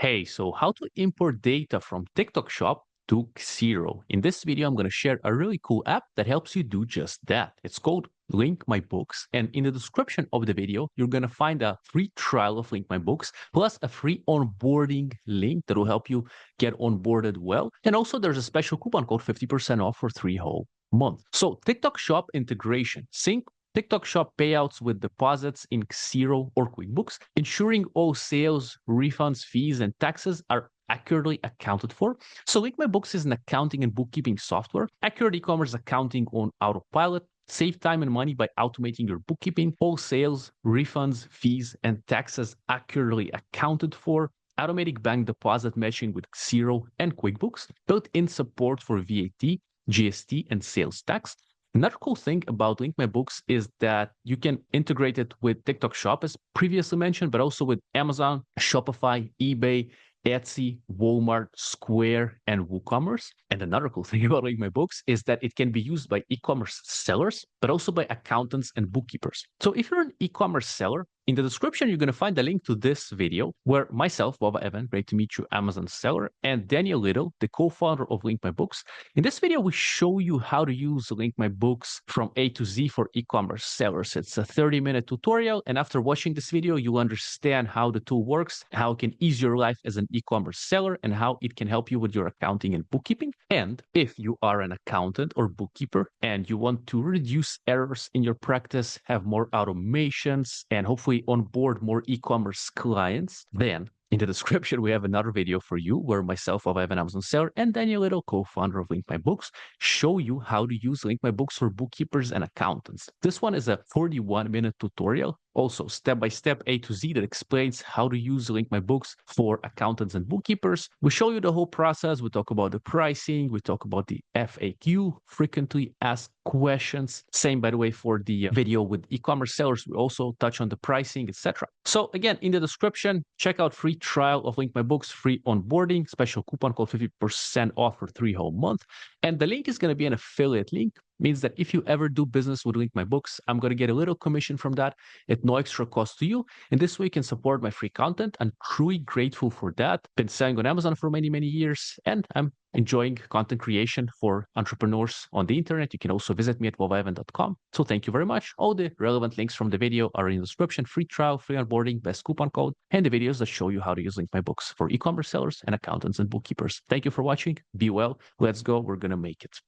Hey, so how to import data from Tik Tok Shop to Xero. In this video, I'm going to share a really cool app that helps you do just that. It's called Link My Books. And in the description of the video, you're going to find a free trial of Link My Books, plus a free onboarding link that will help you get onboarded well. And also there's a special coupon code 50% off for 3 whole months. So TikTok Shop integration, sync TikTok Shop payouts with deposits in Xero or QuickBooks, ensuring all sales, refunds, fees, and taxes are accurately accounted for. So Link My Books is an accounting and bookkeeping software, accurate e-commerce accounting on autopilot, save time and money by automating your bookkeeping, all sales, refunds, fees, and taxes accurately accounted for, automatic bank deposit matching with Xero and QuickBooks, built-in support for VAT, GST, and sales tax. Another cool thing about Link My Books is that you can integrate it with TikTok Shop, as previously mentioned, but also with Amazon, Shopify, eBay, Etsy, Walmart, Square, and WooCommerce. And another cool thing about Link My Books is that it can be used by e-commerce sellers, but also by accountants and bookkeepers. So if you're an e-commerce seller, in the description, you're going to find a link to this video where myself, Baba Evan, great to meet you, Amazon seller, and Daniel Little, the co-founder of Link My Books. In this video, we show you how to use Link My Books from A to Z for e-commerce sellers. It's a 30-minute tutorial, and after watching this video, you'll understand how the tool works, how it can ease your life as an e-commerce seller, and how it can help you with your accounting and bookkeeping. And if you are an accountant or bookkeeper and you want to reduce errors in your practice, have more automations, and hopefully onboard more e-commerce clients, then in the description, we have another video for you where myself, of an Amazon seller, and Daniel Little, co-founder of Link My Books, show you how to use Link My Books for bookkeepers and accountants. This one is a 41-minute tutorial, also step-by-step A to Z, that explains how to use Link My Books for accountants and bookkeepers. We show you the whole process. We talk about the pricing. We talk about the FAQ, frequently asked questions. Same, by the way, for the video with e-commerce sellers. We also touch on the pricing, etc. So again, in the description, check out free trial of Link My Books, free onboarding, special coupon called 50% off for 3 whole months. And the link is going to be an affiliate link. Means that if you ever do business with Link My Books, I'm going to get a little commission from that at no extra cost to you. And this way you can support my free content. I'm truly grateful for that. Been selling on Amazon for many, many years, and I'm enjoying content creation for entrepreneurs on the internet. You can also visit me at bobaevan.com. So thank you very much. All the relevant links from the video are in the description. Free trial, free onboarding, best coupon code, and the videos that show you how to use Link My Books for e-commerce sellers and accountants and bookkeepers. Thank you for watching. Be well. Let's go. We're going to make it.